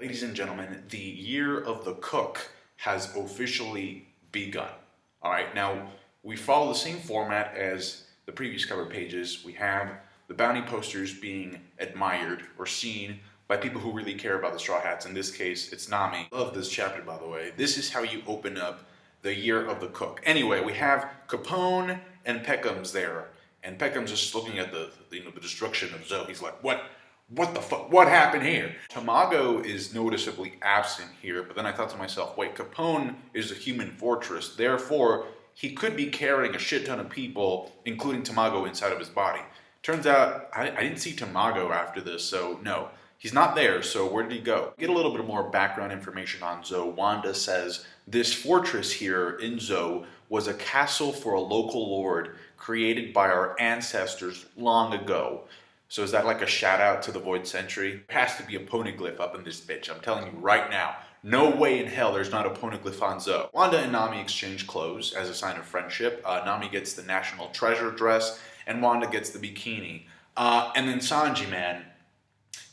Ladies and gentlemen, the year of the cook has officially begun. All right, now we follow the same format as the previous cover pages. We have the bounty posters being admired or seen by people who really care about the Straw Hats. In this case, it's Nami. Love this chapter, by the way. This is how you open up the year of the cook. Anyway, we have Capone and Peckham's there, and Peckham's just looking at the destruction of Zoe. He's like, what the fuck? What happened here? Tamago is noticeably absent here, but then I thought to myself, wait, Capone is a human fortress. Therefore, he could be carrying a shit ton of people, including Tamago, inside of his body. Turns out, I didn't see Tamago after this, so no. He's not there, so where did he go? Get a little bit more background information on Zoe. Wanda says, this fortress here in Zoe was a castle for a local lord created by our ancestors long ago. So is that like a shout out to the Void Century? There has to be a poneglyph up in this bitch. I'm telling you right now. No way in hell there's not a poneglyph on Zoe. Wanda and Nami exchange clothes as a sign of friendship. Nami gets the national treasure dress and Wanda gets the bikini. And then Sanji, man,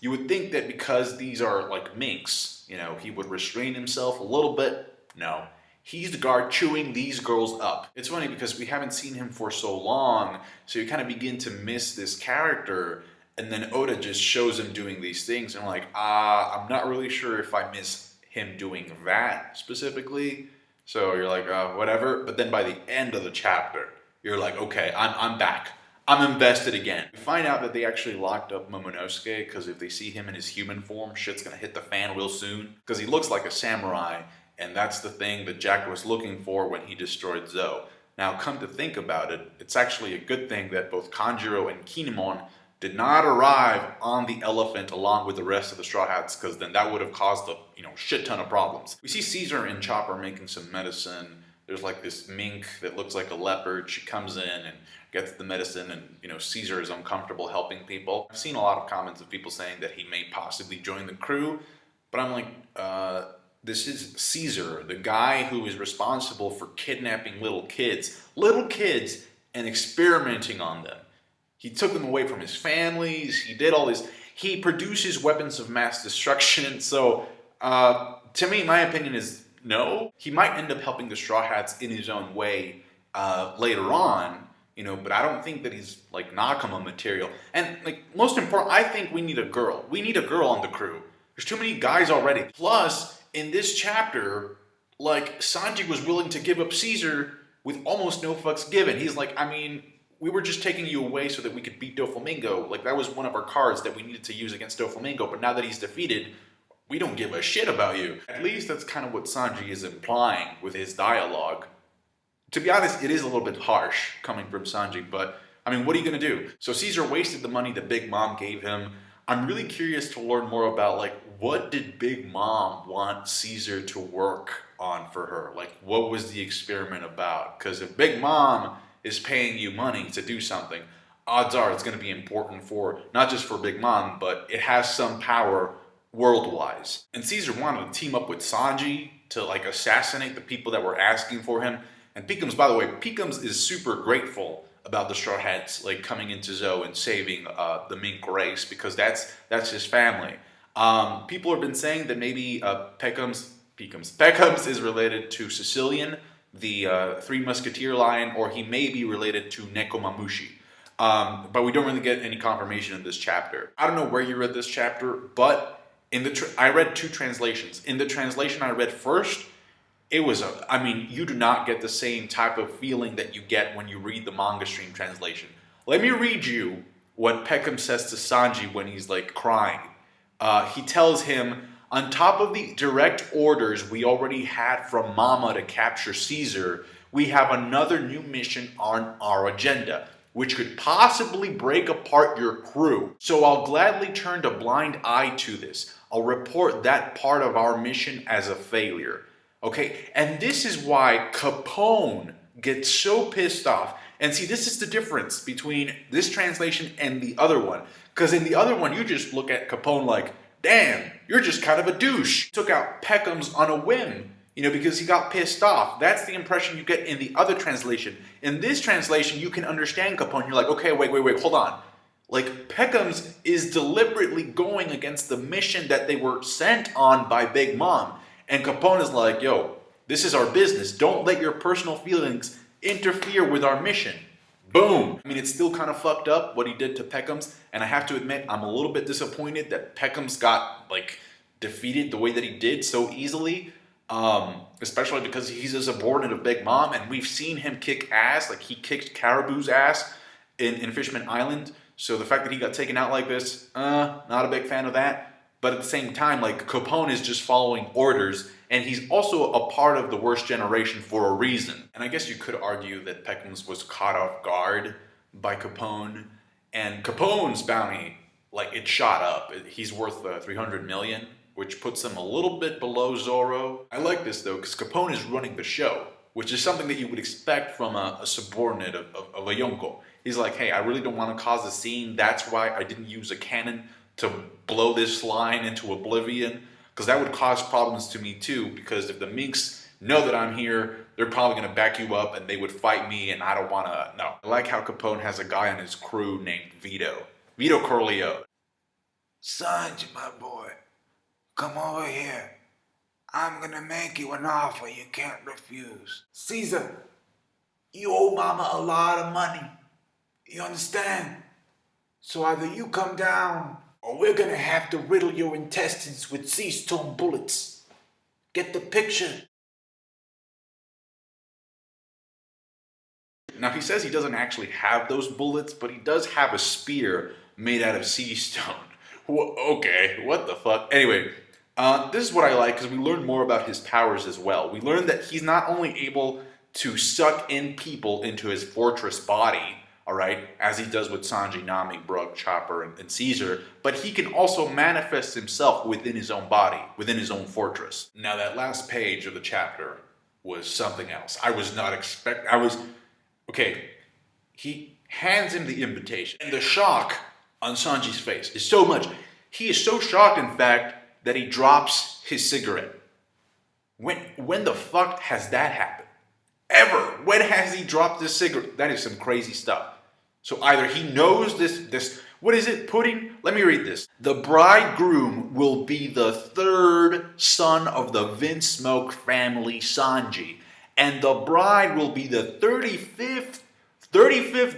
you would think that because these are like minks, he would restrain himself a little bit. No. He's the guard chewing these girls up. It's funny because we haven't seen him for so long, so you kind of begin to miss this character, and then Oda just shows him doing these things, and I'm like, I'm not really sure if I miss him doing that specifically. So you're like, whatever. But then by the end of the chapter, you're like, okay, I'm back. I'm invested again. We find out that they actually locked up Momonosuke, because if they see him in his human form, shit's gonna hit the fan real soon. Because he looks like a samurai, and that's the thing that Jack was looking for when he destroyed Zoe. Now, come to think about it, it's actually a good thing that both Kanjuro and Kinemon did not arrive on the elephant along with the rest of the Straw Hats, because then that would have caused a shit ton of problems. We see Caesar and Chopper making some medicine. There's like this mink that looks like a leopard. She comes in and gets the medicine, and Caesar is uncomfortable helping people. I've seen a lot of comments of people saying that he may possibly join the crew, but I'm like, this is Caesar, the guy who is responsible for kidnapping little kids, and experimenting on them. He took them away from his families. He did all this. He produces weapons of mass destruction. So, to me, my opinion is no. He might end up helping the Straw Hats in his own way later on, but I don't think that he's like Nakama material. And most important, I think we need a girl. We need a girl on the crew. There's too many guys already. Plus, in this chapter, Sanji was willing to give up Caesar with almost no fucks given. He's like, we were just taking you away so that we could beat Doflamingo. That was one of our cards that we needed to use against Doflamingo, but now that he's defeated, we don't give a shit about you. At least that's kind of what Sanji is implying with his dialogue. To be honest, it is a little bit harsh coming from Sanji, but what are you gonna do? So Caesar wasted the money that Big Mom gave him. I'm really curious to learn more about what did Big Mom want Caesar to work on for her? What was the experiment about? Because if Big Mom is paying you money to do something, odds are it's going to be important for, not just for Big Mom, but it has some power world-wise. And Caesar wanted to team up with Sanji to assassinate the people that were asking for him. And Peekums, by the way, Peekums is super grateful about the Straw Hats coming into Zoe and saving the mink race, because that's his family. People have been saying that maybe Peckham's is related to Sicilian, the Three Musketeer line, or he may be related to Nekomamushi. But we don't really get any confirmation in this chapter. I don't know where you read this chapter, but I read two translations. In the translation I read first, it was you do not get the same type of feeling that you get when you read the manga stream translation. Let me read you what Peckham says to Sanji when he's crying. He tells him, on top of the direct orders we already had from Mama to capture Caesar, we have another new mission on our agenda, which could possibly break apart your crew. So I'll gladly turn a blind eye to this. I'll report that part of our mission as a failure. Okay, and this is why Capone gets so pissed off. And see, this is the difference between this translation and the other one. Because in the other one, you just look at Capone like, damn, you're just kind of a douche. Took out Peckham's on a whim, because he got pissed off. That's the impression you get in the other translation. In this translation, you can understand Capone. You're like, okay, wait, hold on. Like, Peckham's is deliberately going against the mission that they were sent on by Big Mom. And Capone is like, yo, this is our business. Don't let your personal feelings interfere with our mission. Boom. I mean, it's still kind of fucked up what he did to Peckham's. And I have to admit, I'm a little bit disappointed that Peckham's got, like, defeated the way that he did so easily. Especially because he's a subordinate of Big Mom. And we've seen him kick ass. Like, he kicked Caribou's ass in Fishman Island. So the fact that he got taken out like this, not a big fan of that. But at the same time, like, Capone is just following orders, and he's also a part of the worst generation for a reason. And I guess you could argue that Peckham's was caught off guard by Capone, and Capone's bounty, like, it shot up. He's worth 300 million, which puts him a little bit below Zorro. I like this though, because Capone is running the show, which is something that you would expect from a subordinate of a Yonko. He's like, hey, I really don't want to cause a scene. That's why I didn't use a cannon to blow this line into oblivion, because that would cause problems to me too, because if the Minks know that I'm here, they're probably going to back you up and they would fight me, and I don't want to, no. I like how Capone has a guy on his crew named Vito Corleone. Sanji, my boy, come over here. I'm going to make you an offer you can't refuse. Caesar, you owe Mama a lot of money. You understand? So either you come down, or we're gonna have to riddle your intestines with sea stone bullets. Get the picture? Now, he says he doesn't actually have those bullets, but he does have a spear made out of sea stone. Okay, what the fuck? Anyway, this is what I like, because we learn more about his powers as well. We learn that he's not only able to suck in people into his fortress body, all right, as he does with Sanji, Nami, Brooke, Chopper, and Caesar, but he can also manifest himself within his own body, within his own fortress. Now, that last page of the chapter was something else. I was not expecting, okay, he hands him the invitation, and the shock on Sanji's face is so much. He is so shocked, in fact, that he drops his cigarette. When the fuck has that happened? Ever. When has he dropped this cigarette? That is some crazy stuff. So either he knows this, what is it, pudding? Let me read this. The bridegroom will be the third son of the Vince Smoke family, Sanji. And the bride will be the 35th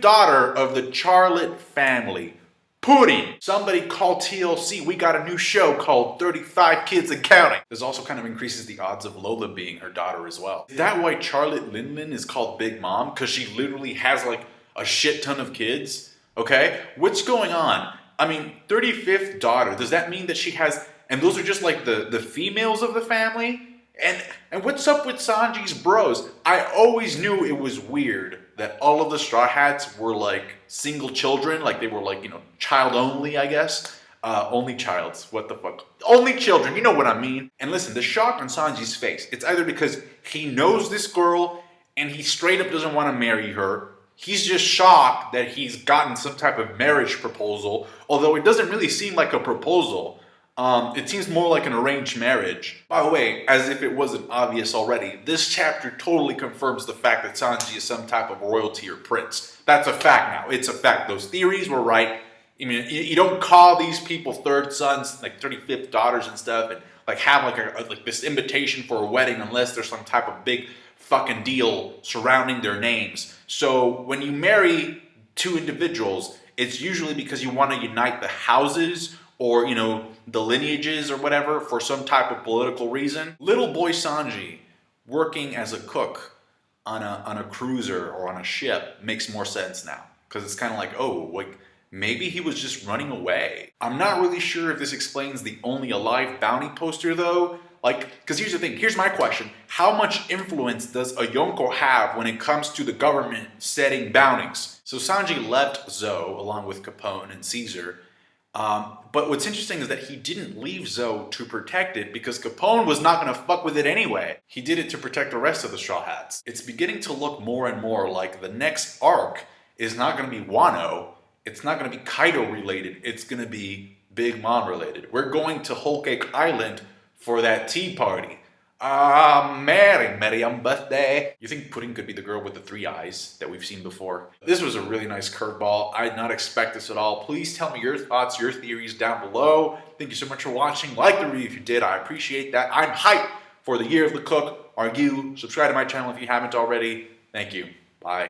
daughter of the Charlotte family. Pudding. Somebody call TLC. We got a new show called 35 Kids and Counting. This also kind of increases the odds of Lola being her daughter as well. Is that why Charlotte Linlin is called Big Mom? Because she literally has like a shit ton of kids? Okay? What's going on? I mean, 35th daughter. Does that mean that she has... And those are just like the females of the family? And what's up with Sanji's bros? I always knew it was weird that all of the Straw Hats were like single children, like they were like, you know, child only, I guess. Only childs, what the fuck? Only children, you know what I mean. And listen, the shock on Sanji's face, it's either because he knows this girl and he straight up doesn't want to marry her. He's just shocked that he's gotten some type of marriage proposal, although it doesn't really seem like a proposal. It seems more like an arranged marriage. By the way, as if it wasn't obvious already, this chapter totally confirms the fact that Sanji is some type of royalty or prince. That's a fact now. It's a fact. Those theories were right. I mean, you don't call these people third sons, like 35th daughters and stuff, and like have like this invitation for a wedding unless there's some type of big fucking deal surrounding their names. So when you marry two individuals, it's usually because you want to unite the houses or, you know, the lineages or whatever for some type of political reason. Little boy Sanji working as a cook on a cruiser or on a ship makes more sense now. Because it's kind of like, oh, like maybe he was just running away. I'm not really sure if this explains the only alive bounty poster though. Like, because here's the thing, here's my question. How much influence does a Yonko have when it comes to the government setting bounties? So Sanji left Zou along with Capone and Caesar. But what's interesting is that he didn't leave Zou to protect it because Capone was not going to fuck with it anyway. He did it to protect the rest of the Straw Hats. It's beginning to look more and more like the next arc is not going to be Wano. It's not going to be Kaido related. It's going to be Big Mom related. We're going to Whole Cake Island for that tea party. Merry birthday. You think Pudding could be the girl with the 3 eyes that we've seen before? This was a really nice curveball. I did not expect this at all. Please tell me your thoughts, your theories down below. Thank you so much for watching. Like the review if you did. I appreciate that. I'm hyped for the Year of the Cook. Are you? Subscribe to my channel if you haven't already. Thank you. Bye.